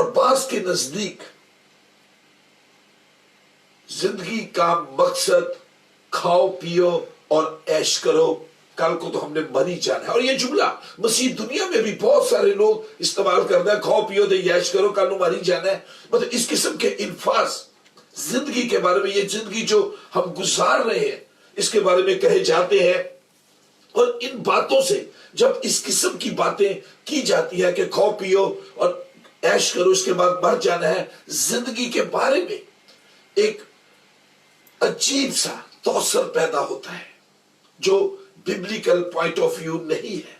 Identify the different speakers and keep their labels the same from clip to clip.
Speaker 1: اور بعض کے نزدیک زندگی کا مقصد کھاؤ پیو اور عیش کرو، کل کو تو ہم نے مر ہی جانا ہے۔ اور یہ جملہ مسیح دنیا میں بھی بہت سارے لوگ استعمال کرتے ہیں، کھاؤ پیو دے عیش کرو، کل کو مر ہی جانا ہے۔ مطلب اس قسم کے الفاظ زندگی کے بارے میں، یہ زندگی جو ہم گزار رہے ہیں اس کے بارے میں کہے جاتے ہیں۔ اور ان باتوں سے جب اس قسم کی باتیں کی جاتی ہے کہ کھاؤ پیو اور عیش کرو اس کے بعد مر جانا ہے، زندگی کے بارے میں ایک عجیب سا توسر پیدا ہوتا ہے جو ببلیکل پوائنٹ آف ویو نہیں ہے۔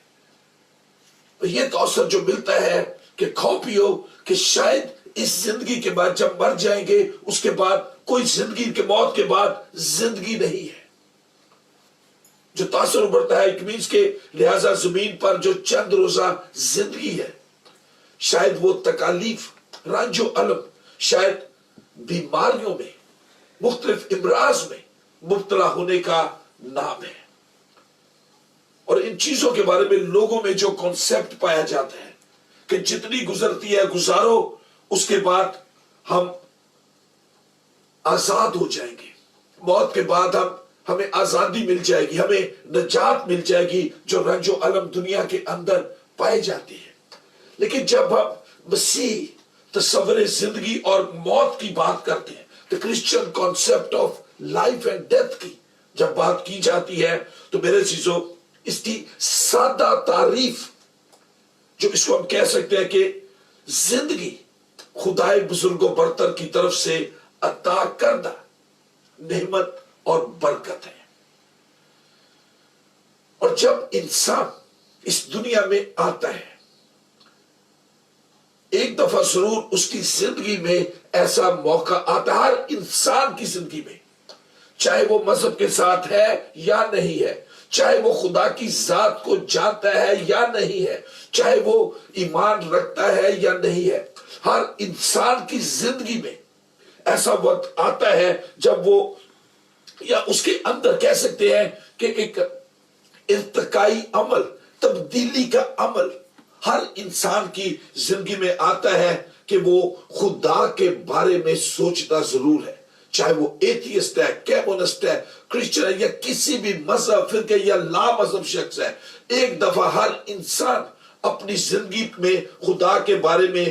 Speaker 1: یہ توسر جو ملتا ہے کہ کھاؤ پیو، کہ شاید اس زندگی کے بعد جب مر جائیں گے اس کے بعد کوئی زندگی کے موت کے بعد زندگی نہیں ہے۔ جو تاثر ابھرتا ہے اٹ مینس کہ لہذا زمین پر جو چند روزہ زندگی ہے شاید وہ تکالیف، رنج و الم، شاید بیماریوں میں، مختلف امراض میں مبتلا ہونے کا نام ہے۔ اور ان چیزوں کے بارے میں لوگوں میں جو کانسیپٹ پایا جاتا ہے کہ جتنی گزرتی ہے گزارو، اس کے بعد ہم آزاد ہو جائیں گے، موت کے بعد ہمیں آزادی مل جائے گی، ہمیں نجات مل جائے گی جو رنج و الم دنیا کے اندر پائے جاتی ہے۔ لیکن جب ہم مسیح تصور زندگی اور موت کی بات کرتے ہیں، تو Christian concept of life and death کی جب بات کی جاتی ہے تو میرے چیزوں اس کی سادہ تعریف جو اس کو ہم کہہ سکتے ہیں کہ زندگی خدائے بزرگ و برتر کی طرف سے عطا کردہ نعمت اور برکت ہے۔ اور جب انسان اس دنیا میں آتا ہے ایک دفعہ ضرور اس کی زندگی میں ایسا موقع آتا ہے، ہر انسان کی زندگی میں، چاہے وہ مذہب کے ساتھ ہے یا نہیں ہے، چاہے وہ خدا کی ذات کو جانتا ہے یا نہیں ہے، چاہے وہ ایمان رکھتا ہے یا نہیں ہے، ہر انسان کی زندگی میں ایسا وقت آتا ہے جب وہ، یا اس کے اندر کہہ سکتے ہیں کہ ایک ارتقائی عمل، تبدیلی کا عمل ہر انسان کی زندگی میں آتا ہے کہ وہ خدا کے بارے میں سوچتا ضرور ہے، چاہے وہ ایتھیسٹ ہے، کیمونسٹ ہے، کرسچن ہے، یا کسی بھی مذہب فرقے یا لا مذہب شخص ہے۔ ایک دفعہ ہر انسان اپنی زندگی میں خدا کے بارے میں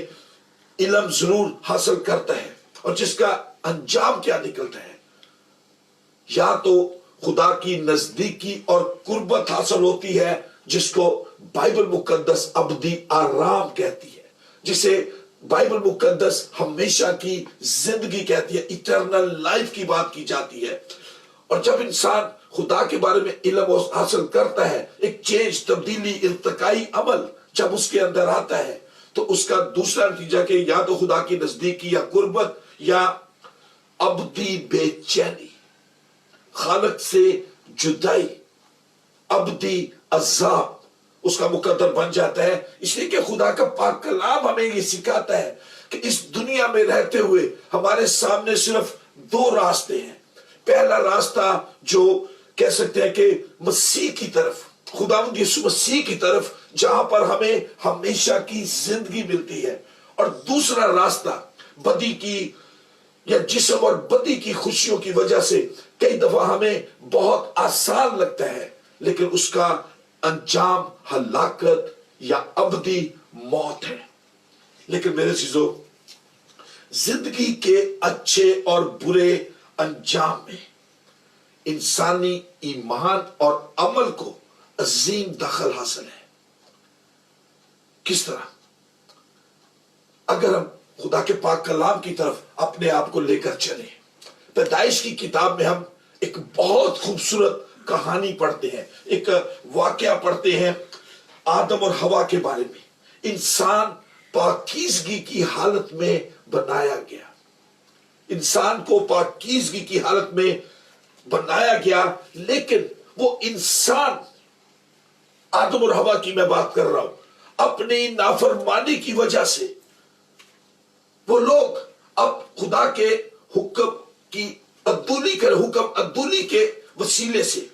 Speaker 1: علم ضرور حاصل کرتا ہے، اور جس کا انجام کیا نکلتا ہے، یا تو خدا کی نزدیکی اور قربت حاصل ہوتی ہے جس کو بائبل مقدس ابدی آرام کہتی ہے، جسے بائبل مقدس ہمیشہ کی زندگی کہتی ہے، ایٹرنل لائف کی بات کی جاتی ہے۔ اور جب انسان خدا کے بارے میں علم حاصل کرتا ہے، ایک چینج، تبدیلی، ارتقائی عمل جب اس کے اندر آتا ہے تو اس کا دوسرا نتیجہ کہ یا تو خدا کی نزدیکی یا قربت یا ابدی بے چینی، خالق سے جدائی، ابدی عذاب اس کا مقدر بن جاتا ہے۔ اس لیے کہ خدا کا پاک کلام ہمیں یہ سکھاتا ہے کہ اس دنیا میں رہتے ہوئے ہمارے سامنے صرف دو راستے ہیں۔ پہلا راستہ جو کہہ سکتے ہیں کہ مسیح کی طرف، خداوند یسوع مسیح کی طرف، جہاں پر ہمیں ہمیشہ کی زندگی ملتی ہے، اور دوسرا راستہ بدی کی یا جسم اور بدی کی خوشیوں کی وجہ سے کئی دفعہ ہمیں بہت آسان لگتا ہے، لیکن اس کا انجام ہلاکت یا ابدی موت ہے۔ لیکن میرے چیزوں، زندگی کے اچھے اور برے انجام میں انسانی ایمان اور عمل کو عظیم دخل حاصل ہے۔ کس طرح؟ اگر ہم خدا کے پاک کلام کی طرف اپنے آپ کو لے کر چلیں، پیدائش کی کتاب میں ہم ایک بہت خوبصورت کہانی پڑھتے ہیں، ایک واقعہ پڑھتے ہیں آدم اور حوا کے بارے میں۔ انسان پاکیزگی کی حالت میں بنایا گیا، انسان کو پاکیزگی کی حالت میں بنایا گیا، لیکن وہ انسان، آدم اور حوا کی میں بات کر رہا ہوں، اپنی نافرمانی کی وجہ سے وہ لوگ اب خدا کے حکم کی عدولی کے وسیلے سے،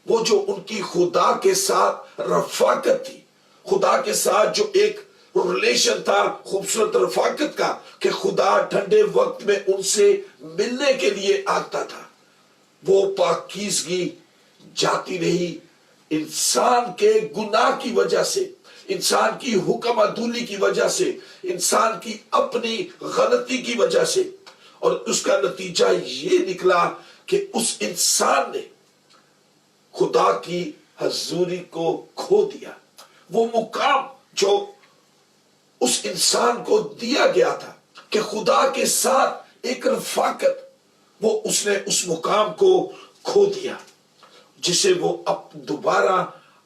Speaker 1: وہ جو ان کی خدا کے ساتھ رفاقت تھی، خدا کے ساتھ جو ایک ریلیشن تھا خوبصورت رفاقت کا کہ خدا ٹھنڈے وقت میں ان سے ملنے کے لیے آتا تھا. وہ پاکیزگی جاتی رہی انسان کے گناہ کی وجہ سے، انسان کی حکم عدولی کی وجہ سے، انسان کی اپنی غلطی کی وجہ سے. اور اس کا نتیجہ یہ نکلا کہ اس انسان نے خدا کی حضوری کو کھو دیا. وہ مقام جو اس انسان کو دیا گیا تھا کہ خدا کے ساتھ ایک رفاقت، وہ اس نے اس مقام کو کھو دیا جسے وہ دوبارہ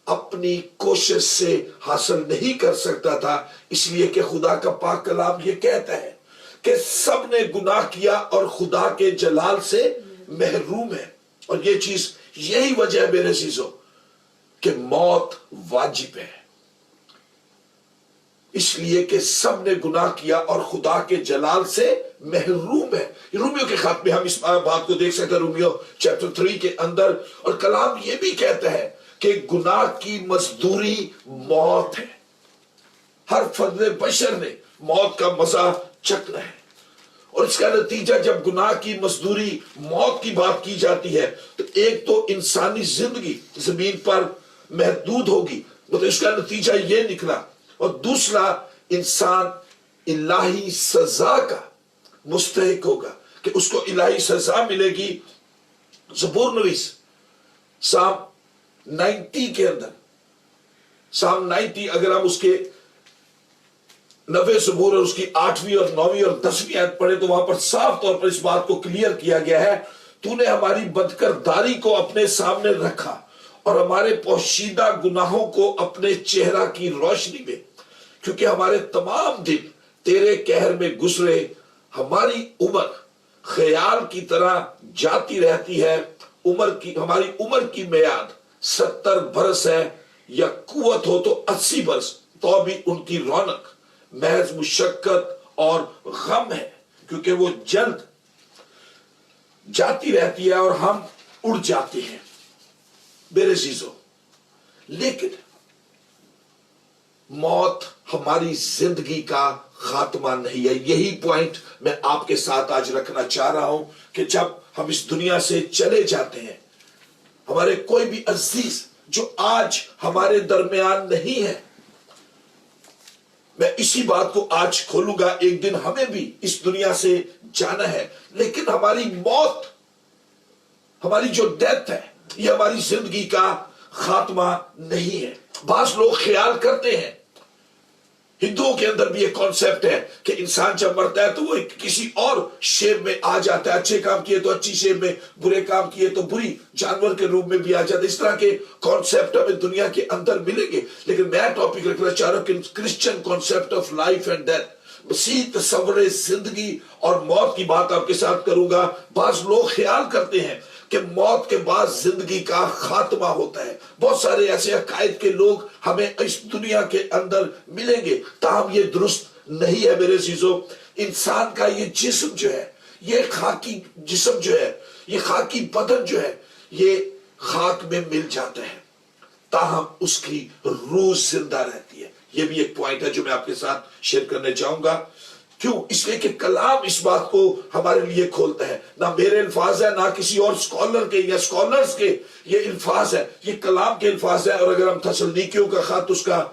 Speaker 1: اپنی کوشش سے حاصل نہیں کر سکتا تھا. اس لیے کہ خدا کا پاک کلام یہ کہتا ہے کہ سب نے گناہ کیا اور خدا کے جلال سے محروم ہے. اور یہ چیز یہی وجہ ہے میرے عزیزو کہ موت واجب ہے، اس لیے کہ سب نے گناہ کیا اور خدا کے جلال سے محروم ہے. رومیو کے خط میں ہم اس بات کو دیکھ سکتے ہیں، رومیو چیپٹر 3 کے اندر. اور کلام یہ بھی کہتا ہے کہ گناہ کی مزدوری موت ہے. ہر فرد بشر نے موت کا مزہ چکھنا ہے. اور اس کا نتیجہ جب گناہ کی مزدوری موت کی بات کی جاتی ہے تو ایک تو انسانی زندگی زمین پر محدود ہوگی، مطلب اس کا نتیجہ یہ نکلا. اور دوسرا، انسان الہی سزا کا مستحق ہوگا کہ اس کو الہی سزا ملے گی. زبور نویس سام 90 کے اندر، سام 90 اگر ہم اس کے 90 زبور اور اس کی 8ویں اور 9ویں اور 10ویں آیت پڑھے تو وہاں پر صاف طور پر اس بات کو کلیئر کیا گیا ہے، تو نے ہماری بدکرداری کو اپنے سامنے رکھا اور ہمارے پوشیدہ گناہوں کو اپنے چہرہ کی روشنی میں، کیونکہ ہمارے تمام دن تیرے قہر میں گزرے. ہماری عمر خیال کی طرح جاتی رہتی ہے. ہماری عمر کی میعاد 70 برس ہے، یا قوت ہو تو 80 برس، تو بھی ان کی رونق محض مشقت اور غم ہے، کیونکہ وہ جلد جاتی رہتی ہے اور ہم اڑ جاتے ہیں. میرے عزیزو، لیکن موت ہماری زندگی کا خاتمہ نہیں ہے. یہی پوائنٹ میں آپ کے ساتھ آج رکھنا چاہ رہا ہوں کہ جب ہم اس دنیا سے چلے جاتے ہیں، ہمارے کوئی بھی عزیز جو آج ہمارے درمیان نہیں ہے، میں اسی بات کو آج کھولوں گا. ایک دن ہمیں بھی اس دنیا سے جانا ہے، لیکن ہماری موت، ہماری جو ڈیتھ ہے، یہ ہماری زندگی کا خاتمہ نہیں ہے. بعض لوگ خیال کرتے ہیں، ہندوؤں کے اندر بھی ایک کانسیپٹ ہے کہ انسان جب مرتا ہے تو وہ کسی اور شیپ میں آ جاتا ہے. اچھے کام کیے تو اچھی شیپ میں، برے کام کیے تو بری جانور کے روپ میں بھی آ جاتا ہے. اس طرح کے کانسیپٹ ہمیں دنیا کے اندر ملیں گے. لیکن میں ٹاپک رکھنا چاہ رہا ہوں کہ Christian concept of life and death, مسیح تصور زندگی اور موت کی بات آپ کے ساتھ کروں گا. بعض لوگ خیال کرتے ہیں کہ موت کے بعد زندگی کا خاتمہ ہوتا ہے. بہت سارے ایسے عقائد کے لوگ ہمیں اس دنیا کے اندر ملیں گے، تاہم یہ درست نہیں ہے میرے عزیزو. انسان کا یہ جسم جو ہے، یہ خاکی جسم جو ہے، یہ خاکی بدن جو ہے، یہ خاک میں مل جاتا ہے، تاہم اس کی روح زندہ رہتی ہے. یہ بھی ایک پوائنٹ ہے جو میں آپ کے ساتھ شیئر کرنے چاہوں گا. کیوں؟ اس لیے کہ کلام اس بات کو ہمارے لیے کھولتا ہے. نہ میرے الفاظ ہے، نہ کسی اور سکولر کے یا سکولرز کے یہ الفاظ ہے، یہ کلام کے الفاظ ہے. اور اگر ہم تسلونیکیوں کا خط اس کا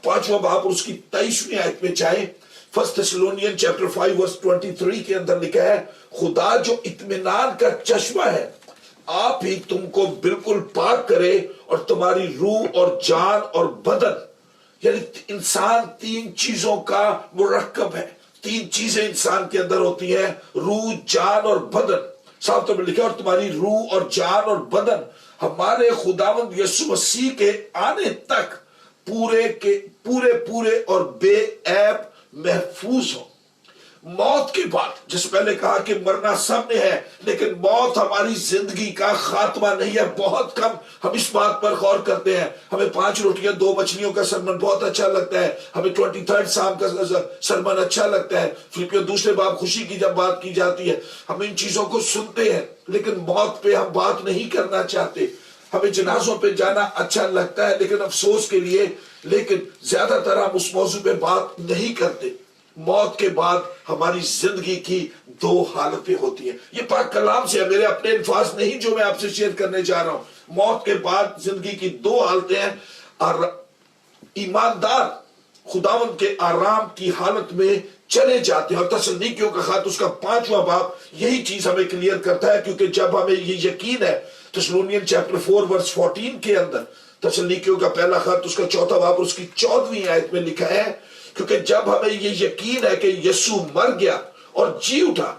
Speaker 1: 5واں باب اور اس کی 23ویں آیت میں جائیں، فرسٹ تسلونین چیپٹر 5 ورس 23 کے اندر لکھا ہے، خدا جو اطمینان کا چشمہ ہے آپ ہی تم کو بالکل پاک کرے، اور تمہاری روح اور جان اور بدن، یعنی انسان 3 چیزوں کا مرکب ہے. 3 چیزیں انسان کے اندر ہوتی ہیں، روح، جان اور بدن. صاف طور پر لکھا، اور تمہاری روح اور جان اور بدن ہمارے خداوند یسوع مسیح کے آنے تک پورے اور بے عیب محفوظ ہو. موت کے بعد، جس پہلے کہا کہ مرنا سب نے ہے، لیکن موت ہماری زندگی کا خاتمہ نہیں ہے. بہت کم ہم اس بات پر غور کرتے ہیں. ہمیں 5 روٹیاں 2 مچھلیوں کا سرمن بہت اچھا لگتا ہے، ہمیں 23rd سام کا سرمن اچھا لگتا ہے، فلپیوں 2 باب خوشی کی جب بات کی جاتی ہے ہم ان چیزوں کو سنتے ہیں، لیکن موت پہ ہم بات نہیں کرنا چاہتے. ہمیں جنازوں پہ جانا اچھا لگتا ہے، لیکن افسوس کے لیے لیکن زیادہ تر ہم اس موضوع پہ بات نہیں کرتے۔ موت کے بعد ہماری زندگی کی دو حالتیں ہوتی ہیں۔ یہ پاک کلام سے ہے، میرے اپنے الفاظ نہیں جو میں آپ سے شیئر کرنے جا رہا ہوں۔ موت کے بعد زندگی کی دو حالتیں ہیں، اور ایماندار خداوند کے آرام کی حالت میں چلے جاتے ہیں۔ اور تسلونیکیوں کا خط اس کا 5واں باب یہی چیز ہمیں کلیئر کرتا ہے، کیونکہ جب ہمیں یہ یقین ہے، تسلونیکیوں چیپٹر 4 ورس 14 کے اندر، تسلونیکیوں کا پہلا خط اس کا 4واں باب اور اس کی 14ویں آیت میں لکھا ہے، کیونکہ جب ہمیں یہ یقین ہے کہ یسوع مر گیا اور جی اٹھا،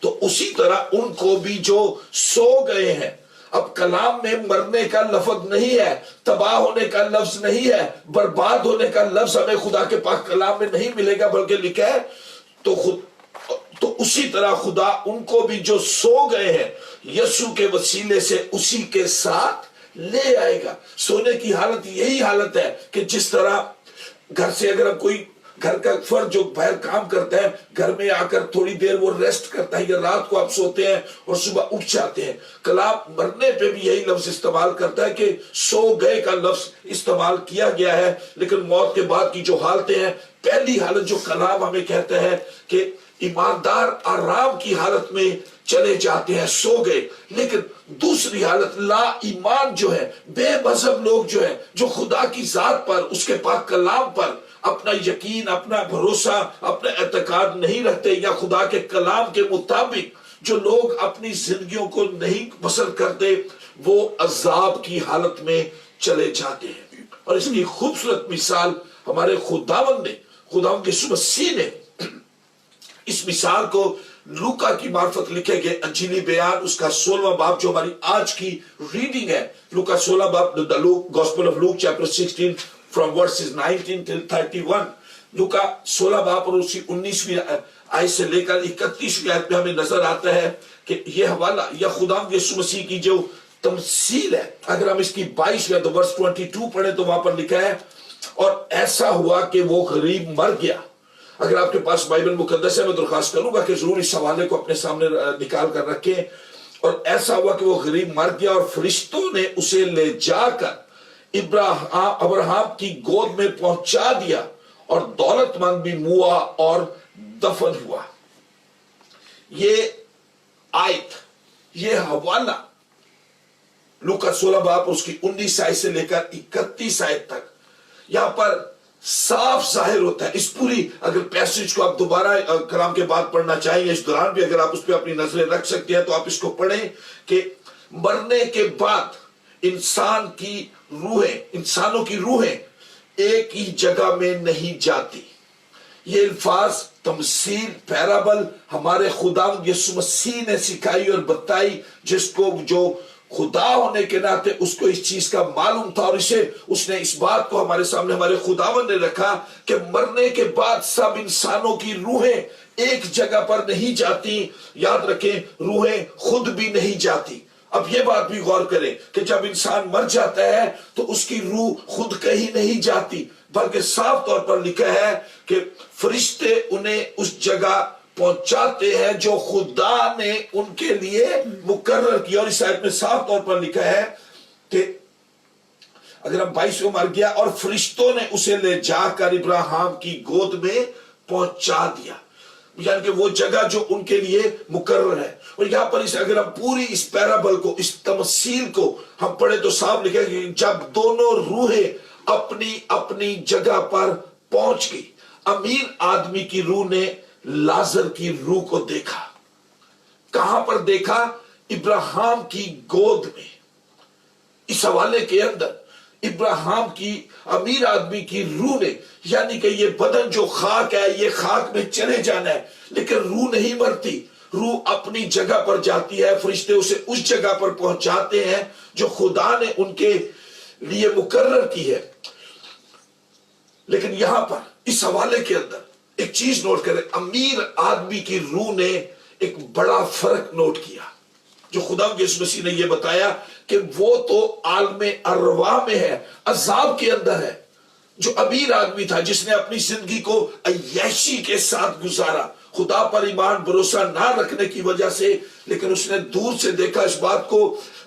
Speaker 1: تو اسی طرح ان کو بھی جو سو گئے ہیں۔ اب کلام میں مرنے کا لفظ نہیں ہے، تباہ ہونے کا لفظ نہیں ہے، برباد ہونے کا لفظ ہمیں خدا کے پاک کلام میں نہیں ملے گا، بلکہ لکھا ہے تو اسی طرح خدا ان کو بھی جو سو گئے ہیں یسوع کے وسیلے سے اسی کے ساتھ لے آئے گا۔ سونے کی حالت یہی حالت ہے کہ جس طرح گھر سے اگر کوئی گھر کا فرد جو باہر کام کرتا ہے، گھر میں آ کر تھوڑی دیر وہ ریسٹ کرتا ہے، یا رات کو آپ سوتے ہیں اور صبح اٹھ جاتے ہیں، کلام مرنے پہ بھی یہی لفظ استعمال کرتا ہے کہ سو گئے کا لفظ استعمال کیا گیا ہے۔ لیکن موت کے بعد کی جو حالتیں ہیں، پہلی حالت جو کلام ہمیں کہتا ہے کہ ایماندار آرام کی حالت میں چلے جاتے ہیں، سو گئے۔ لیکن دوسری حالت لا ایمان جو ہے، بے مذہب لوگ جو ہے، جو خدا کی ذات پر، اس کے پاک کلام پر اپنا یقین، اپنا بھروسہ، اپنا اعتقاد نہیں رکھتے، یا خدا کے کلام کے مطابق جو لوگ اپنی زندگیوں کو نہیں بسر کرتے، وہ عذاب کی حالت میں چلے جاتے ہیں۔ اور اس کی خوبصورت مثال ہمارے خداوند یسوع مسیح نے اس مثال کو لوکا کی معرفت لکھے گئے انجیلی بیان اس کا 16واں باب جو ہماری آج کی ریڈنگ ہے، لوکا 16 باب، gospel of Luke chapter 16 from verses 19 till 31، لوکا 16 باب اور اس کی 19ویں آیت سے لے کر 31ویں آیت میں ہمیں نظر آتا ہے کہ یہ حوالہ یا خداوند یسوع مسیح کی جو تمثیل ہے۔ اگر ہم اس کی 22ویں تو ورس 22 پڑھیں تو وہاں پر لکھا ہے، اور ایسا ہوا کہ وہ غریب مر گیا۔ اگر آپ کے پاس بائبل مقدس ہے، میں درخواست کروں گا کہ ضرور اس حوالے کو اپنے سامنے نکال کر رکھیں۔ اور ایسا ہوا کہ وہ غریب مر گیا، اور فرشتوں نے اسے لے جا کر ابراہیم کی گود میں پہنچا دیا، اور دولت مند بھی موا اور دفن ہوا۔ یہ آیت، یہ حوالہ لوکا 16 باب اس کی 19 آیت سے لے کر 31 آیت تک یہاں پر صاف ظاہر ہوتا ہے۔ اس پوری اگر پیسج کو آپ دوبارہ کلام کے بعد پڑھنا چاہیں، اس دوران بھی اگر آپ اس پہ اپنی نظریں رکھ سکتے ہیں، تو آپ اس کو پڑھیں کہ مرنے کے بعد انسانوں کی روحیں ایک ہی جگہ میں نہیں جاتی۔ یہ الفاظ، تمثیل، پیرابل ہمارے خداوند یسوع مسیح نے سکھائی اور بتائی، جس کو جو خدا ہونے کے ناطے اس کو اس چیز کا معلوم تھا، اور اس نے اس بات کو ہمارے سامنے ہمارے خداوند نے رکھا کہ مرنے کے بعد سب انسانوں کی روحیں ایک جگہ پر نہیں جاتی۔ یاد رکھیں، روحیں خود بھی نہیں جاتی۔ اب یہ بات بھی غور کریں کہ جب انسان مر جاتا ہے تو اس کی روح خود کہیں نہیں جاتی، بلکہ صاف طور پر لکھا ہے کہ فرشتے انہیں اس جگہ پہنچاتے ہیں جو خدا نے ان کے لیے مقرر کیا۔ اور اس آیت میں صاف طور پر لکھا ہے کہ اگر ہم 22 میں مر گیا، اور فرشتوں نے اسے لے جا کر ابراہیم کی گود میں پہنچا دیا، یعنی کہ وہ جگہ جو ان کے لیے مقرر ہے۔ اور یہاں پر اگر ہم پوری اس پیرابل کو، اس تمثیل کو ہم پڑھیں تو صاف لکھا ہے کہ جب دونوں روحیں اپنی اپنی جگہ پر پہنچ گئی، امیر آدمی کی روح نے لازر کی روح کو دیکھا۔ کہاں پر دیکھا؟ ابراہیم کی گود میں۔ اس حوالے کے اندر ابراہیم کی امیر آدمی کی روح نے، یعنی کہ یہ بدن جو خاک ہے، یہ خاک میں چلے جانا ہے، لیکن روح نہیں مرتی، روح اپنی جگہ پر جاتی ہے۔ فرشتے اسے اس جگہ پر پہنچاتے ہیں جو خدا نے ان کے لیے مقرر کی ہے۔ لیکن یہاں پر اس حوالے کے اندر ایک چیز نوٹ کریں، امیر آدمی کی روح نے ایک بڑا فرق نوٹ کیا۔ جو خدا یسوع مسیح نے یہ بتایا کہ وہ تو عالم ارواح میں ہے، عذاب کے اندر ہے۔ جو امیر آدمی تھا، جس نے اپنی زندگی کو عیاشی کے ساتھ گزارا، خدا پر ایمان بھروسہ نہ رکھنے کی وجہ سے، لیکن اس نے دور سے دیکھا اس بات کو۔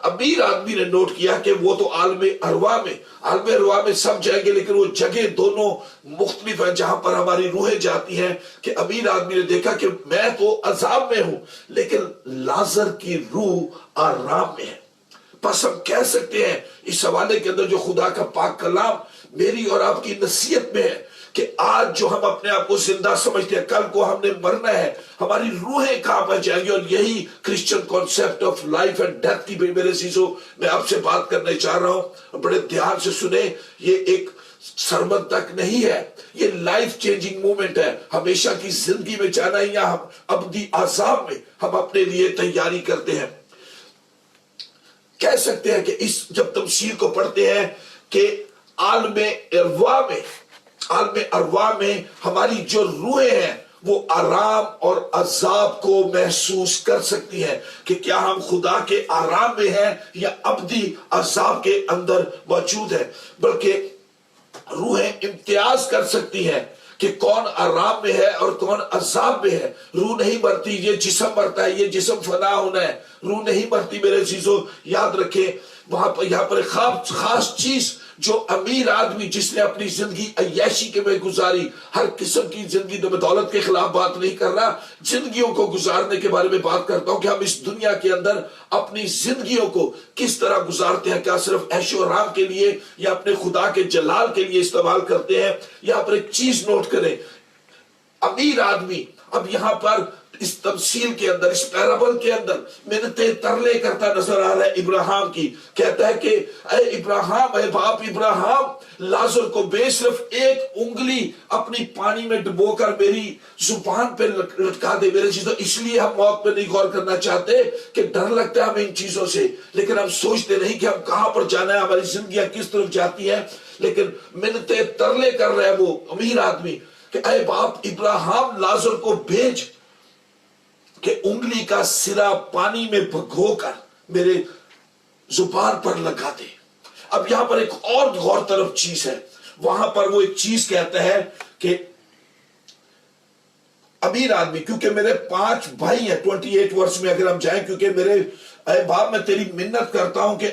Speaker 1: امیر آدمی نے نوٹ کیا کہ وہ تو عالم ارواح میں سب جائیں گے، لیکن وہ جگہ دونوں مختلف ہیں جہاں پر ہماری روحیں جاتی ہیں۔ کہ امیر آدمی نے دیکھا کہ میں تو عذاب میں ہوں، لیکن لازر کی روح آرام میں ہے۔ بس ہم کہہ سکتے ہیں اس حوالے کے اندر جو خدا کا پاک کلام میری اور آپ کی نصیحت میں ہے، کہ آج جو ہم اپنے آپ کو زندہ سمجھتے ہیں، کل کو ہم نے مرنا ہے، ہماری روحیں کہاں پر جائیں گی؟ اور یہی Christian concept of life and death کی بھی میرے عزیزو میں آپ سے بات کرنے چاہ رہا ہوں۔ بڑے دھیان سے سنیں، یہ ایک سرمن تک نہیں ہے، یہ لائف چینجنگ مومنٹ ہے۔ ہمیشہ کی زندگی میں جانا ہی یا ہم ابدی عذاب میں ہم اپنے لیے تیاری کرتے ہیں۔ کہہ سکتے ہیں کہ اس جب تمثیل کو پڑھتے ہیں کہ عالم ارواح میں ہماری جو روحیں ہیں وہ آرام اور عذاب کو محسوس کر سکتی ہیں، کہ کیا ہم خدا کے آرام میں ہیں یا ابدی عذاب کے اندر موجود ہیں۔ بلکہ روحیں امتیاز کر سکتی ہیں کہ کون آرام میں ہے اور کون عذاب میں ہے۔ روح نہیں مرتی، یہ جسم مرتا ہے، یہ جسم فنا ہونا ہے، روح نہیں مرتی میرے عزیزو۔ یاد رکھیں یہاں پر ایک خاص چیز جو امیر آدمی جس نے اپنی زندگی عیاشی کے میں گزاری، ہر قسم کی زندگی دولت کے خلاف بات نہیں کر رہا، زندگیوں کو گزارنے کے بارے میں بات کرتا ہوں کہ ہم اس دنیا کے اندر اپنی زندگیوں کو کس طرح گزارتے ہیں۔ کیا صرف عیش و آرام کے لیے یا اپنے خدا کے جلال کے لیے استعمال کرتے ہیں؟ یہاں پر ایک چیز نوٹ کریں، امیر آدمی اب یہاں پر اس تمثیل کے اندر، اس پیرابل کے اندر منتیں ترلے کرتا نظر آ رہا ہے ابراہیم کی۔ کہتا ہے کہ اے ابراہیم، اے باپ ابراہیم، لازر کو بے صرف ایک انگلی اپنی پانی میں ڈبو کر میری زبان پہ لٹکا دے۔ میرے چیزوں اس لیے ہم موت پہ نہیں غور کرنا چاہتے کہ ڈر لگتا ہے ہمیں ان چیزوں سے، لیکن ہم سوچتے نہیں کہ ہم کہاں پر جانا ہے، ہماری زندگیاں کس طرف جاتی ہیں۔ لیکن منتیں ترلے کر رہا ہے وہ امیر آدمی کہ اے باپ ابراہیم، لازر کو بھیج کہ انگلی کا سرا پانی میں بھگو کر میرے زبان پر لگا دے۔ اب یہاں پر ایک اور غور طرف چیز ہے، وہاں پر وہ ایک چیز کہتا ہے کہ امیر آدمی، کیونکہ میرے 5 بھائی ہیں، 28 ورس میں اگر ہم جائیں، کیونکہ میرے اے باپ میں تیری منت کرتا ہوں کہ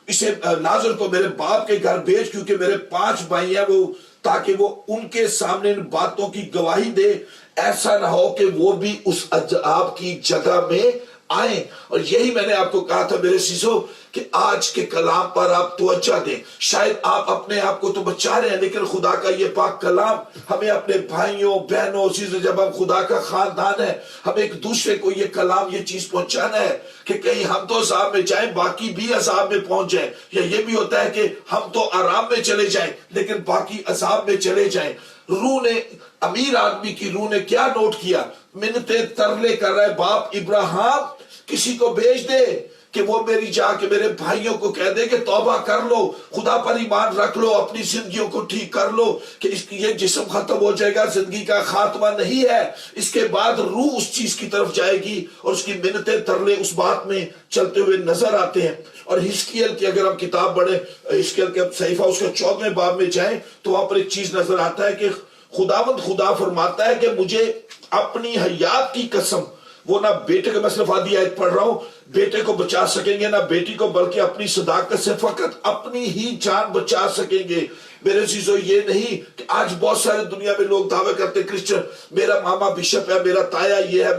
Speaker 1: اسے لازر کو میرے باپ کے گھر بھیج، کیونکہ میرے 5 بھائی ہیں، وہ تاکہ وہ ان کے سامنے ان باتوں کی گواہی دے، ایسا نہ ہو کہ وہ بھی اس عذاب کی جگہ میں آئیں۔ اور یہی میں نے آپ کو کہا تھا میرے عزیزو کہ آج کے کلام پر آپ توجہ دیں۔ شاید آپ اپنے آپ کو تو بچا رہے ہیں، لیکن خدا کا یہ پاک کلام ہمیں اپنے بھائیوں بہنوں، جب ہم خدا کا خاندان ہے، ہمیں ایک دوسرے کو یہ کلام، یہ چیز پہنچانا ہے کہ کہیں ہم تو عذاب میں جائیں باقی بھی عذاب میں پہنچ جائیں، یا یہ بھی ہوتا ہے کہ ہم تو آرام میں چلے جائیں لیکن باقی عذاب میں چلے جائیں۔ روح نے، امیر آدمی کی روح نے کیا نوٹ کیا؟ منتیں ترلے کر رہا ہے، باپ ابراہیم کسی کو بھیج دے کہ وہ میری جا کے میرے بھائیوں کو کہہ دے کہ توبہ کر لو، خدا پر ایمان رکھ لو، اپنی زندگیوں کو ٹھیک کر لو، کہ اس کی یہ جسم ختم ہو جائے گا، زندگی کا خاتمہ نہیں ہے، اس کے بعد روح اس چیز کی طرف جائے گی، اور اس کی منتیں ترلے اس بات میں چلتے ہوئے نظر آتے ہیں۔ اور حزقیل کی اگر ہم کتاب پڑھیں، حزقیل کے صحیفہ اس کے 14ویں باب میں جائیں تو وہاں پر ایک چیز نظر آتا ہے کہ خدا فرماتا ہے کہ مجھے اپنی حیات کی قسم، وہ نہ بیٹے کو، میں صرف آدھی آیت پڑھ رہا ہوں، بیٹے کو بچا سکیں گے نہ بیٹی کو، بلکہ اپنی صداقت سے فقط اپنی ہی جان بچا سکیں گے۔ میرے عزیزو یہ نہیں کہ آج بہت سارے دنیا میں لوگ دعوے کرتے کرسچن، میرا ماما بشپ ہے، میرا تایا یہ ہے،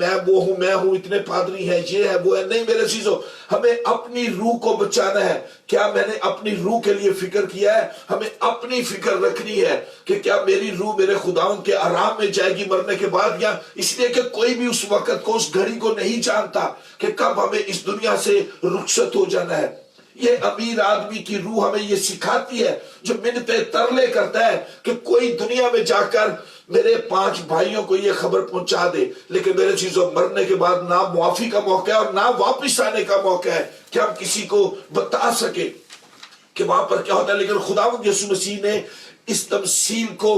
Speaker 1: میں ہوں، اتنے پادری ہیں، یہ ہے وہ ہے۔ نہیں میرے عزیزو، ہمیں اپنی روح کو بچانا ہے۔ کیا میں نے اپنی روح کے لیے فکر کیا ہے؟ ہمیں اپنی فکر رکھنی ہے کہ کیا میری روح میرے خداوند کے آرام میں جائے گی مرنے کے بعد، یا اس لیے کہ کوئی بھی اس وقت کو، اس گھڑی کو نہیں جانتا کہ کب ہمیں اس دنیا سے رخصت ہو جانا ہے۔ یہ امیر آدمی کی روح ہمیں یہ سکھاتی ہے، جو منتیں ترلے کرتا ہے کہ کوئی دنیا میں جا کر میرے 5 بھائیوں کو یہ خبر پہنچا دے، لیکن میرے چیزوں مرنے کے بعد نہ معافی کا موقع ہے اور نہ واپس آنے کا موقع ہے کہ ہم کسی کو بتا سکے کہ وہاں پر کیا ہوتا ہے۔ لیکن خداوند یسوع مسیح نے اس تمثیل کو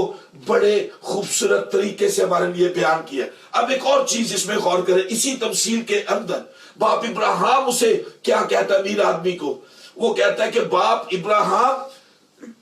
Speaker 1: بڑے خوبصورت طریقے سے ہمارے لیے بیان کیا۔ اب ایک اور چیز اس میں غور کریں، اسی تمثیل کے اندر باپ ابراہیم اسے کیا کہتا ہے امیر آدمی کو؟ وہ کہتا ہے کہ باپ ابراہیم،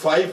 Speaker 1: 5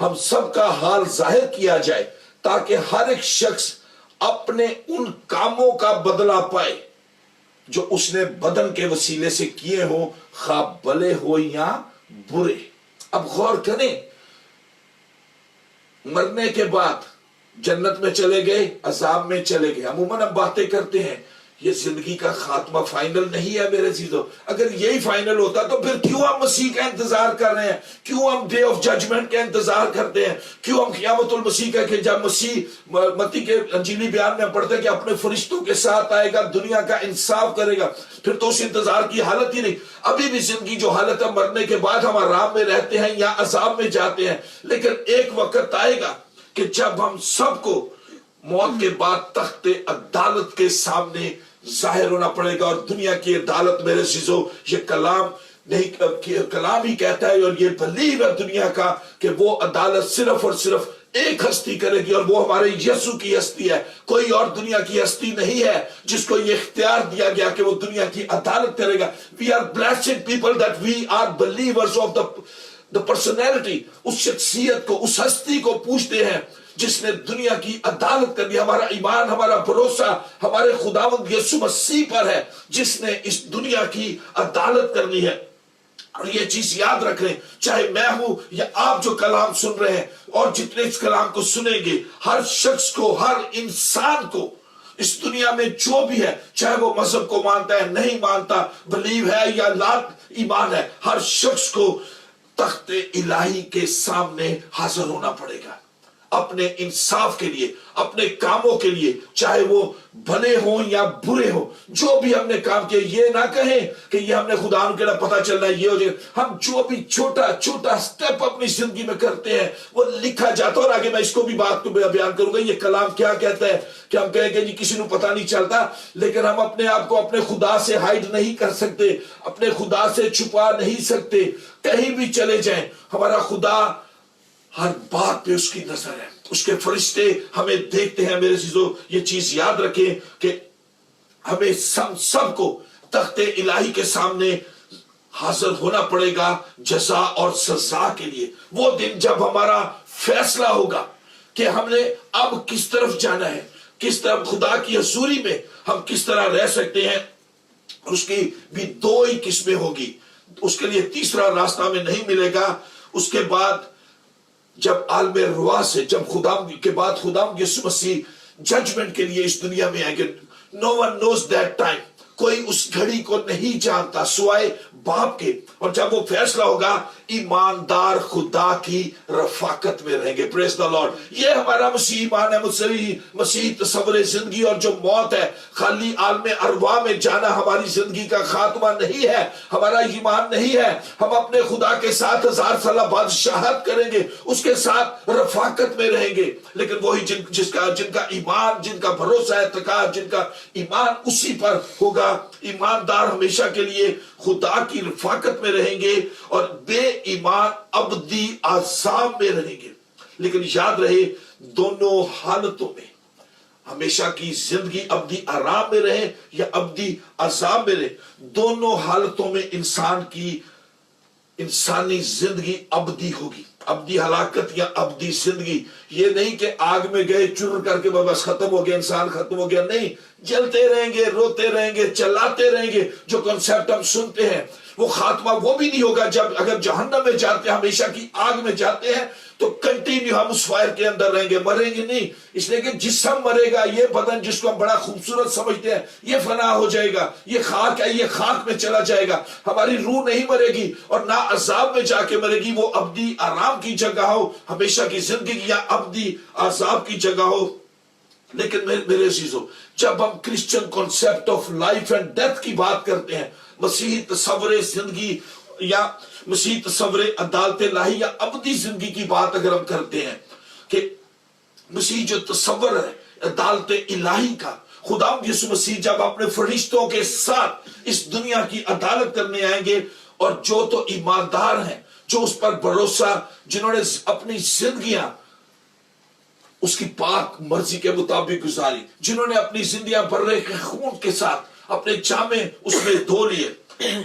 Speaker 1: ہم سب کا حال ظاہر کیا جائے تاکہ ہر ایک شخص اپنے ان کاموں کا بدلہ پائے جو اس نے بدن کے وسیلے سے کیے ہوں، خواہ بھلے ہو یا برے۔ اب غور کریں، مرنے کے بعد جنت میں چلے گئے، عذاب میں چلے گئے۔ عموماً ہم باتیں کرتے ہیں یہ زندگی کا خاتمہ فائنل نہیں ہے میرے عزیزو۔ اگر یہی فائنل ہوتا تو پھر کیوں ہم مسیح کا انتظار کر رہے ہیں؟ کیوں ہم ڈے آف ججمنٹ کا انتظار کرتے ہیں؟ کیوں ہم قیامت المسیح کا کہ جب مسیح متی کے انجیلی بیان میں پڑھتے ہیں کہ اپنے فرشتوں کے ساتھ آئے گا، دنیا کا انصاف کرے گا، پھر تو اس انتظار کی حالت ہی نہیں۔ ابھی بھی زندگی جو حالت ہے، مرنے کے بعد ہم آرام میں رہتے ہیں یا عذاب میں جاتے ہیں، لیکن ایک وقت آئے گا کہ جب ہم سب کو موت کے بعد تخت عدالت کے سامنے ظاہر ہونا پڑے گا۔ اور دنیا کی عدالت میرے عزیزو، یہ کلام نہیں، کلام ہی کہتا ہے اور یہ بلیو ہے دنیا کا کہ وہ عدالت صرف اور صرف ایک ہستی کرے گی، اور وہ ہمارے یسوع کی ہستی ہے۔ کوئی اور دنیا کی ہستی نہیں ہے جس کو یہ اختیار دیا گیا کہ وہ دنیا کی عدالت کرے گا۔ We are blessed people that we are believers of the personality، اس شخصیت کو، اس ہستی کو پوچھتے ہیں جس نے دنیا کی عدالت کرنی۔ ہمارا ایمان، ہمارا بھروسہ ہمارے خداوند یسوع مسیح پر ہے جس نے اس دنیا کی عدالت کرنی ہے۔ اور یہ چیز یاد رکھ لیں، چاہے میں ہوں یا آپ جو کلام سن رہے ہیں اور جتنے اس کلام کو سنیں گے، ہر شخص کو، ہر انسان کو اس دنیا میں جو بھی ہے، چاہے وہ مذہب کو مانتا ہے، نہیں مانتا، بلیو ہے یا لا ایمان ہے، ہر شخص کو تخت الہی کے سامنے حاضر ہونا پڑے گا اپنے انصاف کے لیے، اپنے کاموں کے لیے، چاہے وہ بھلے ہوں یا برے ہوں۔ جو بھی ہم نے کام کیا، یہ نہ کہیں کہ یہ ہم نے خدا کے لیے پتہ چلنا ہے یہ ہو جائے۔ ہم جو بھی چھوٹا چھوٹا سٹیپ اپنی زندگی میں کرتے ہیں وہ لکھا جاتا ہے۔ اور آگے میں اس کو بھی بات کو بیان کروں گا، یہ کلام کیا کہتا ہے کہ ہم کہیں گے جی کسی کو پتہ نہیں چلتا، لیکن ہم اپنے آپ کو اپنے خدا سے ہائیڈ نہیں کر سکتے، اپنے خدا سے چھپا نہیں سکتے۔ کہیں بھی چلے جائیں، ہمارا خدا ہر بات پہ اس کی نظر ہے، اس کے فرشتے ہمیں دیکھتے ہیں۔ میرے عزیزو، یہ چیز یاد رکھیں کہ ہمیں سب کو تخت الہی کے سامنے حاضر ہونا پڑے گا جزا اور سزا کے لیے۔ وہ دن جب ہمارا فیصلہ ہوگا کہ ہم نے اب کس طرف جانا ہے، کس طرف خدا کی حضوری میں ہم کس طرح رہ سکتے ہیں۔ اس کی بھی دو ہی قسمیں ہوگی، اس کے لیے تیسرا راستہ ہمیں نہیں ملے گا۔ اس کے بعد جب عالم روا سے، جب خدا کے بعد خدا یسوع مسیح ججمنٹ کے لیے اس دنیا میں آئیں گے، no one knows that time، کوئی اس گھڑی کو نہیں جانتا سوائے باپ کے۔ اور جب وہ فیصلہ ہوگا، ایماندار خدا کی رفاقت میں رہیں گے۔ پریز دا لارڈ۔ یہ ہمارا مسیح ایمان ہے، مسیح تصور زندگی۔ اور جو موت ہے، خالی عالم ارواح میں جانا ہماری زندگی کا خاتمہ نہیں ہے، ہمارا ایمان نہیں ہے۔ ہم اپنے خدا کے ساتھ 1000 سالہ بادشاہت کریں گے، اس کے ساتھ رفاقت میں رہیں گے۔ لیکن وہی جن کا ایمان، جن کا بھروسہ ہے، جن کا ایمان اسی پر ہوگا، ایماندار ہمیشہ کے لیے خدا کی رفاقت میں رہیں گے، اور بے ایمان ابدی عذاب میں رہیں گے۔ لیکن یاد رہے، دونوں حالتوں میں ہمیشہ کی زندگی ابدی آرام میں رہے یا ابدی عذاب میں رہے، دونوں حالتوں میں انسان کی انسانی زندگی ابدی ہوگی، ابدی ہلاکت یا ابدی زندگی۔ یہ نہیں کہ آگ میں گئے چر کر کے بس ختم ہو گیا، انسان ختم ہو گیا، نہیں، جلتے رہیں گے، روتے رہیں گے، چلاتے رہیں گے۔ جو کنسپٹ ہم سنتے ہیں وہ خاتمہ وہ بھی نہیں ہوگا۔ جب اگر جہنم میں جاتے ہیں، ہمیشہ کی آگ میں جاتے ہیں، تو کنٹینیو ہم اس فائر کے اندر رہیں گے، مریں گے نہیں۔ اس لیے کہ جسم مرے گا، یہ بدن جس کو ہم بڑا خوبصورت سمجھتے ہیں یہ فنا ہو جائے گا، یہ خاک ہے، یہ خاک میں چلا جائے گا۔ ہماری روح نہیں مرے گی اور نہ عذاب میں جا کے مرے گی، وہ ابدی آرام کی جگہ ہو، ہمیشہ کی زندگی، یا ابدی عذاب کی جگہ ہو۔ لیکن میرے عزیزو، جب ہم Christian concept of life and death کی بات کرتے ہیں، مسیحی تصور زندگی یا مسیحی تصور عدالت الہی یا ابدی زندگی کی بات اگر ہم کرتے ہیں، کہ مسیحی جو تصور ہے عدالت الہی کا، خدا یسوع مسیح جب اپنے فرشتوں کے ساتھ اس دنیا کی عدالت کرنے آئیں گے، اور جو تو ایماندار ہیں، جو اس پر بھروسہ، جنہوں نے اپنی زندگیاں اس کی پاک مرضی کے مطابق گزاری، جنہوں نے اپنی زندگیاں برے کے خون کے ساتھ اپنے جامے اس میں دھو لیے،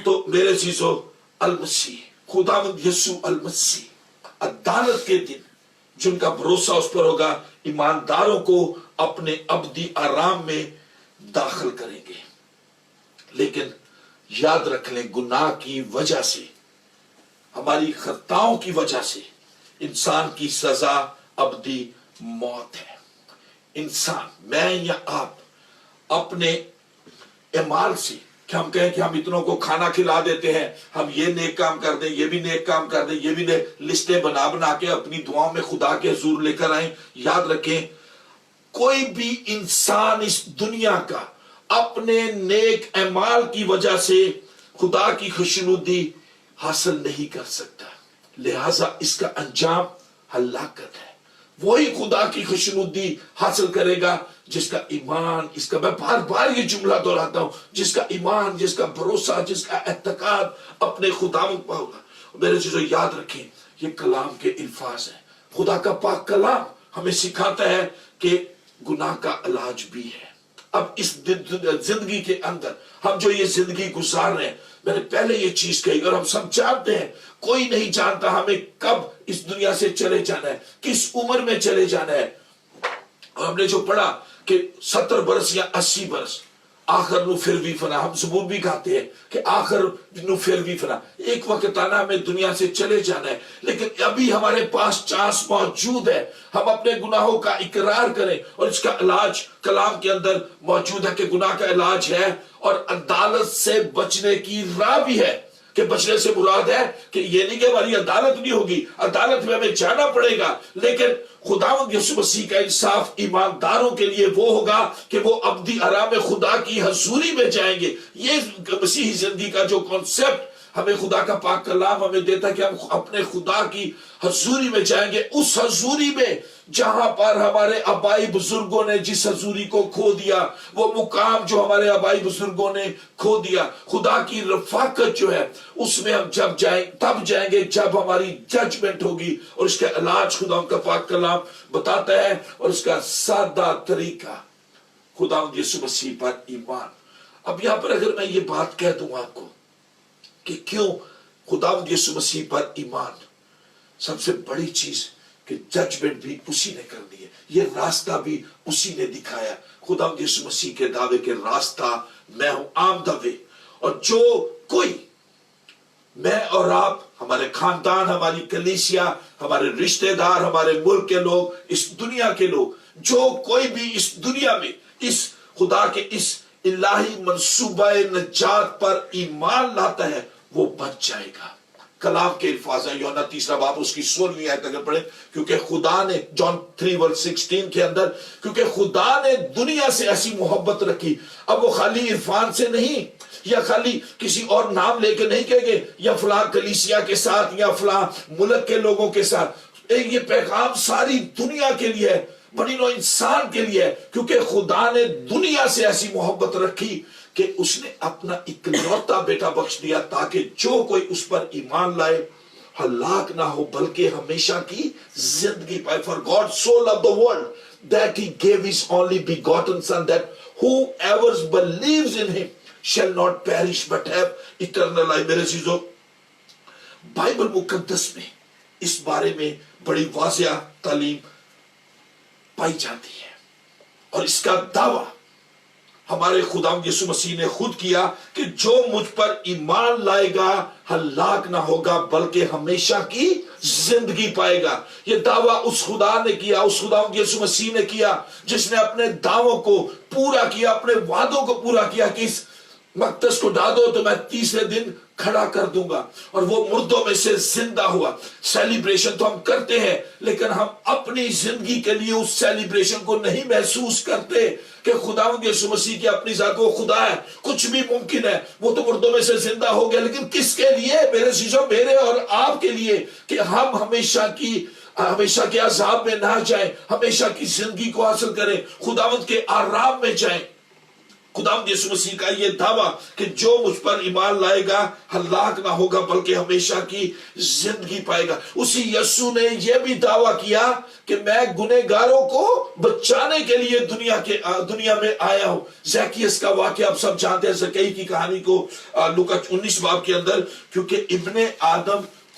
Speaker 1: تو میرے چیزوں، المسیح خداوند یسوع المسیح عدالت کے دن جن کا بھروسہ اس پر ہوگا ایمانداروں کو اپنے ابدی آرام میں داخل کریں گے۔ لیکن یاد رکھ لیں، گناہ کی وجہ سے، ہماری خطاؤں کی وجہ سے انسان کی سزا ابدی موت ہے۔ انسان، میں یا آپ، اپنے اعمال سے، کہ ہم کہیں کہ ہم اتنوں کو کھانا کھلا دیتے ہیں، ہم یہ نیک کام کر دیں، یہ بھی نیک کام کر دیں، یہ بھی نیک، لسٹیں بنا بنا کے اپنی دعاؤں میں خدا کے حضور لے کر آئیں۔ یاد رکھیں، کوئی بھی انسان اس دنیا کا اپنے نیک اعمال کی وجہ سے خدا کی خوشنودی حاصل نہیں کر سکتا، لہذا اس کا انجام ہلاکت ہے۔ وہی خدا کی خوشنودی حاصل کرے گا جس کا ایمان، اس کا، میں بار بار یہ جملہ دہراتا ہوں، جس کا ایمان، جس کا بھروسہ، جس کا اعتقاد اپنے خدا پر ہوگا۔ میرے چیزوں، یاد رکھیں، یہ کلام کے الفاظ ہیں۔ خدا کا پاک کلام ہمیں سکھاتا ہے کہ گناہ کا علاج بھی ہے۔ اب اس زندگی کے اندر ہم جو یہ زندگی گزار رہے ہیں، میں نے پہلے یہ چیز کہی، اور ہم سب جانتے ہیں، کوئی نہیں جانتا ہمیں کب اس دنیا سے چلے جانا ہے، کس عمر میں چلے جانا ہے۔ اور ہم نے جو پڑھا کہ 70 برس یا 80 برس، آخر نو پھر بھی فنا، ہم زبور بھی کہتے ہیں کہ آخر نو پھر بھی فنا، ایک وقت آنا ہمیں دنیا سے چلے جانا ہے، لیکن ابھی ہمارے پاس چانس موجود ہے، ہم اپنے گناہوں کا اقرار کریں، اور اس کا علاج کلام کے اندر موجود ہے کہ گناہ کا علاج ہے، اور عدالت سے بچنے کی راہ بھی ہے۔ کہ بچنے سے مراد ہے کہ یہ نہیں کہ ہماری عدالت نہیں ہوگی، عدالت میں ہمیں جانا پڑے گا، لیکن خداوند یسوع مسیح کا انصاف ایمانداروں کے لیے وہ ہوگا کہ وہ ابدی آرام خدا کی حضوری میں جائیں گے۔ یہ مسیحی زندگی کا جو کانسیپٹ ہمیں خدا کا پاک کلام ہمیں دیتا ہے کہ ہم اپنے خدا کی حضوری میں جائیں گے، اس حضوری میں جہاں پر ہمارے آبائی بزرگوں نے جس حضوری کو کھو دیا، وہ مقام جو ہمارے آبائی بزرگوں نے کھو دیا، خدا کی رفاقت جو ہے اس میں ہم جب جائیں، تب جائیں گے جب ہماری ججمنٹ ہوگی، اور اس کا علاج خدا کا پاک کلام بتاتا ہے، اور اس کا سادہ طریقہ خدا یسوع مسیح پر ایمان۔ اب یہاں پر اگر میں یہ بات کہہ دوں آپ کو کہ کیوں خداوند یسوع مسیح پر ایمان، سب سے بڑی چیز کہ ججمنٹ بھی اسی نے کر دی ہے، یہ راستہ بھی اسی نے دکھایا۔ خداوند یسوع مسیح کے دعوے کے راستہ میں ہوں، عام دعوے، اور جو کوئی، میں اور آپ، ہمارے خاندان، ہماری کلیسیا، ہمارے رشتہ دار، ہمارے ملک کے لوگ، اس دنیا کے لوگ، جو کوئی بھی اس دنیا میں اس خدا کے اس الہی منصوبہ نجات پر ایمان لاتا ہے، وہ بچ جائے گا۔ کلام کے الفاظ ہیں، یوحنا 3 باب اس کی 16 آیت اگر پڑھیں، کیونکہ خدا نے، جان 3:16 کے اندر، کیونکہ خدا نے دنیا سے ایسی محبت رکھی۔ اب وہ خالی عرفان سے نہیں، یا خالی کسی اور نام لے کے نہیں کہے گے، یا فلاں کلیسیا کے ساتھ، یا فلاں ملک کے لوگوں کے ساتھ، یہ پیغام ساری دنیا کے لیے ہے، بنی نوع انسان کے لیے ہے، کیونکہ خدا نے دنیا سے ایسی محبت رکھی کہ اس نے اپنا اکلوتا بیٹا بخش دیا، تاکہ جو کوئی اس پر ایمان لائے ہلاک نہ ہو بلکہ ہمیشہ کی زندگی پائے۔ For God so loved the world that he gave his only begotten son, that whoever believes in him shall not perish but have eternal life۔ میرے عزیزو، بائبل مقدس میں اس بارے میں بڑی واضح تعلیم پائی جاتی ہے، اور اس کا دعویٰ ہمارے خداوند یسوع مسیح نے خود کیا کہ جو مجھ پر ایمان لائے گا ہلاک نہ ہوگا بلکہ ہمیشہ کی زندگی پائے گا۔ یہ دعویٰ اس خدا نے کیا، اس خداوند یسوع مسیح نے کیا جس نے اپنے دعووں کو پورا کیا، اپنے وعدوں کو پورا کیا کہ اس مقدس کو ڈھا دو تو میں تیسرے دن کھڑا کر دوں گا، اور وہ مردوں میں سے زندہ ہوا۔ سیلیبریشن تو ہم کرتے ہیں، لیکن ہم اپنی زندگی کے لیے اس سیلیبریشن کو نہیں محسوس کرتے کہ خداوند یسوع مسیح کی اپنی ذات، وہ خدا ہے، کچھ بھی ممکن ہے، وہ تو مردوں میں سے زندہ ہو گیا، لیکن کس کے لیے؟ میرے چیزوں، میرے اور آپ کے لیے، کہ ہم ہمیشہ کے عذاب میں نہ جائیں، ہمیشہ کی زندگی کو حاصل کریں، خداوند کے آرام میں جائیں۔ خداوند یسوع مسیح کا یہ دعویٰ کہ جو مجھ پر ایمان لائے گا ہلاک نہ ہوگا بلکہ ہمیشہ کی زندگی پائے گا۔ اسی یسوع نے یہ بھی دعویٰ کیا کہ میں گنہگاروں کو بچانے کے لیے دنیا میں آیا ہوں۔ زکریا کا واقعہ آپ سب جانتے ہیں، زکریا کی کہانی کو لوکا 19 باب کے اندر، کیونکہ ابن آدم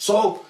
Speaker 1: 100,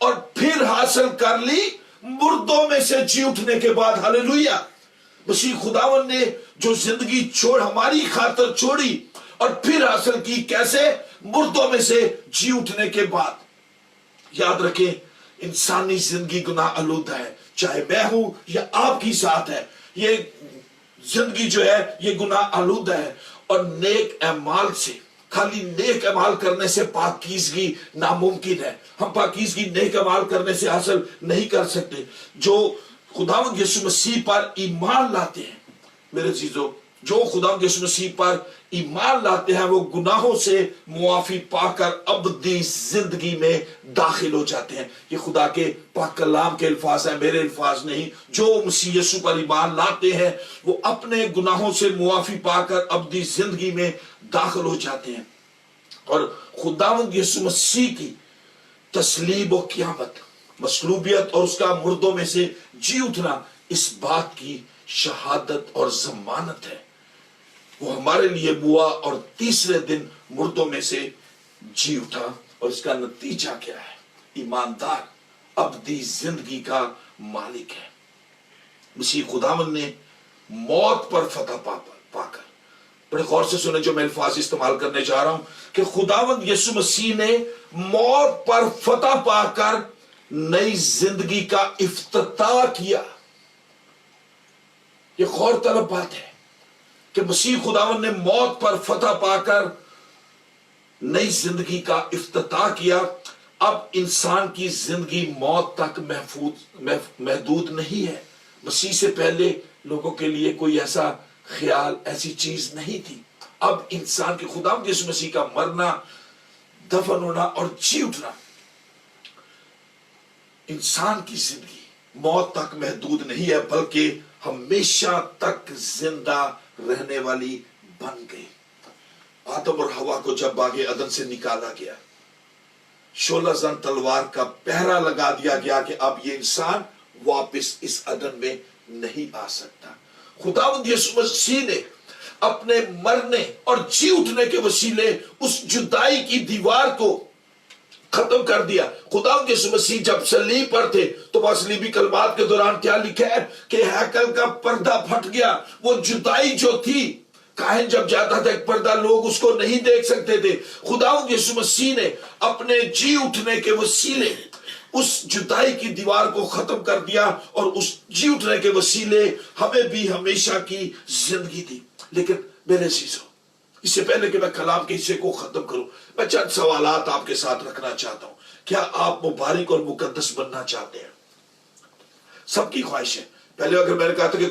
Speaker 1: اور پھر حاصل کر لی مردوں میں سے جی اٹھنے کے بعد. ہاللویا. مسیح خداوند نے جو زندگی ہماری خاطر چھوڑی اور پھر حاصل کی کیسے؟ مردوں میں سے جی اٹھنے کے بعد. یاد رکھیں انسانی زندگی گناہ آلودہ ہے، چاہے میں ہوں یا آپ کی ذات ہے، یہ زندگی جو ہے یہ گناہ آلودہ ہے. اور نیک اعمال سے، خالی نیک اعمال کرنے سے پاکیزگی ناممکن ہے. ہم پاکیزگی نیک اعمال کرنے سے حاصل نہیں کر سکتے. جو خداوند یسوع مسیح پر ایمان لاتے ہیں میرے عزیزو، جو خداوند یسوع مسیح پر ایمان لاتے ہیں وہ گناہوں سے معافی پا کر ابدی زندگی میں داخل ہو جاتے ہیں. یہ خدا کے پاک کلام کے الفاظ ہیں، میرے الفاظ نہیں. جو مسیح یسوع پر ایمان لاتے ہیں وہ اپنے گناہوں سے معافی پا کر ابدی زندگی میں داخل ہو جاتے ہیں. اور خداوند یسوع مسیح کی تصلیب و قیامت، مصلوبیت اور اس کا مردوں میں سے جی اٹھنا اس بات کی شہادت اور ضمانت ہے. وہ ہمارے لیے ہوا اور تیسرے دن مردوں میں سے جی اٹھا. اور اس کا نتیجہ کیا ہے؟ ایماندار ابدی زندگی کا مالک ہے. مسیح خداوند نے موت پر فتح پا کر، بڑے غور سے سنیں جو میں الفاظ استعمال کرنے جا رہا ہوں، کہ خداوند یسوع مسیح نے موت پر فتح پا کر نئی زندگی کا افتتاح کیا. یہ غور طلب بات ہے کہ مسیح خداوند نے موت پر فتح پا کر نئی زندگی کا افتتاح کیا. اب انسان کی زندگی موت تک محدود نہیں ہے. مسیح سے پہلے لوگوں کے لیے کوئی ایسا خیال، ایسی چیز نہیں تھی. اب انسان کے خداوند یسوع مسیح کا مرنا، دفن ہونا اور جی اٹھنا انسان کی زندگی موت تک محدود نہیں ہے، بلکہ ہمیشہ تک زندہ رہنے والی بن گئی. آدم اور حوا کو جب باغ عدن سے نکالا گیا، شعلہ زن تلوار کا پہرا لگا دیا گیا کہ اب یہ انسان واپس اس عدن میں نہیں آ سکتا. خداوند یسوع مسیح نے اپنے مرنے اور جی اٹھنے کے وسیلے اس جدائی کی دیوار کو ختم کر دیا. خداوند یسوع مسیح جب صلیب پر تھے تو صلیبی کلمات کے دوران کیا لکھا ہے کہ ہیکل کا پردہ پھٹ گیا. وہ جدائی جو تھی، کاہن جب جاتا تھا ایک پردہ، لوگ اس کو نہیں دیکھ سکتے تھے. خداوند یسوع مسیح نے اپنے جی اٹھنے کے وسیلے اس جدائی کی دیوار کو ختم کر دیا اور اس جی اٹھنے کے وسیلے ہمیں بھی ہمیشہ کی زندگی دی. لیکن میرے عزیزو، اس سے پہلے کہ میں کلام کے حصے کو ختم کروں، میں چند سوالات آپ کے ساتھ رکھنا چاہتا ہوں. کیا آپ مبارک اور مقدس بننا چاہتے ہیں؟ سب کی خواہش ہے. پہلے اگر میں نے کہا تھا کہ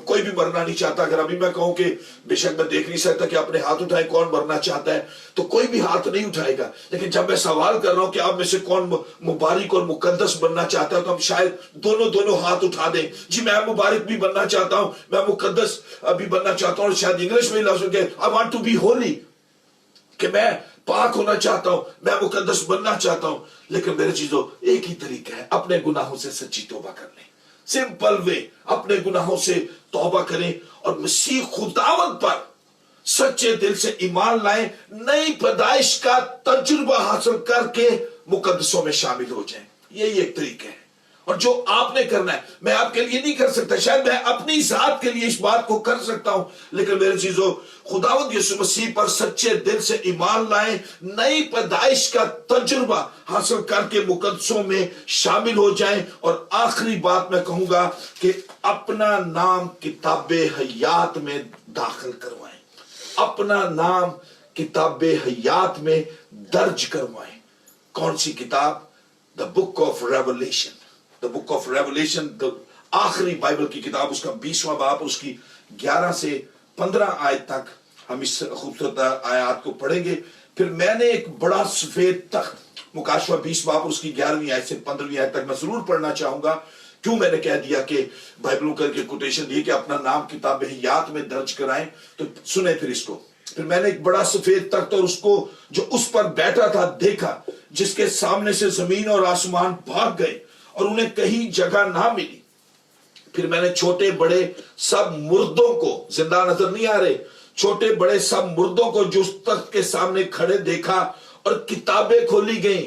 Speaker 1: کوئی بھی مرنا نہیں چاہتا، اگر ابھی میں کہوں کہ بے شک میں دیکھ نہیں سکتا کہ اپنے ہاتھ اٹھائیں کون مرنا چاہتا ہے، تو کوئی بھی ہاتھ نہیں اٹھائے گا. لیکن جب میں سوال کر رہا ہوں کہ آپ میں سے کون مبارک اور مقدس بننا چاہتا ہے، تو ہم شاید دونوں ہاتھ اٹھا دیں. جی میں مبارک بھی بننا چاہتا ہوں، میں مقدس بھی بننا چاہتا ہوں. اور شاید انگلش میں لفظ کہ I want to be holy، کہ میں پاک ہونا چاہتا ہوں، میں مقدس بننا چاہتا ہوں. لیکن میرے چیزوں، ایک ہی طریقہ ہے، اپنے گناہوں سے سچی توبہ کر لیں. سمپل وے، اپنے گناہوں سے توبہ کریں اور مسیح خداوند پر سچے دل سے ایمان لائیں، نئی پیدائش کا تجربہ حاصل کر کے مقدسوں میں شامل ہو جائیں. یہی ایک طریقہ ہے. اور جو آپ نے کرنا ہے، میں آپ کے لیے نہیں کر سکتا، شاید میں اپنی ذات کے لیے اس بات کو کر سکتا ہوں، لیکن میرے چیزوں، خداوند یسوع مسیح پر سچے دل سے ایمان لائیں، نئی پیدائش کا تجربہ حاصل کر کے مقدسوں میں شامل ہو جائیں. اور آخری بات میں کہوں گا کہ اپنا نام کتاب حیات میں داخل کروائیں. اپنا نام کتاب حیات میں درج کروائیں. کون سی کتاب؟ The book of Revelation. The book of Revelation, آخری بائبل کی کتاب، اس کا 20واں باب، اس کی 11 سے 15 آیت تک ہم اس خوبصورت آیات کو پڑھیں گے. پھر میں نے ایک بڑا سفید تخت، مکاشفہ 20 باب اس کی 11ویں آیت سے 15ویں آیت تک میں ضرور پڑھنا چاہوں گا. کیوں میں نے کہہ دیا کہ بائبلوں کر کے کوٹیشن دی کہ اپنا نام کتاب حیات میں درج کرائیں، تو سنیں پھر اس کو. پھر میں نے ایک بڑا سفید تخت اور اس کو جو اس پر بیٹھا تھا دیکھا، جس کے سامنے سے زمین اور آسمان بھاگ گئے اور انہیں کہیں جگہ نہ ملی. پھر میں نے چھوٹے بڑے سب مردوں کو، زندہ نظر نہیں آ رہے، چھوٹے بڑے سب مردوں کو جو اس تخت کے سامنے کھڑے دیکھا، اور کتابیں کھولی گئیں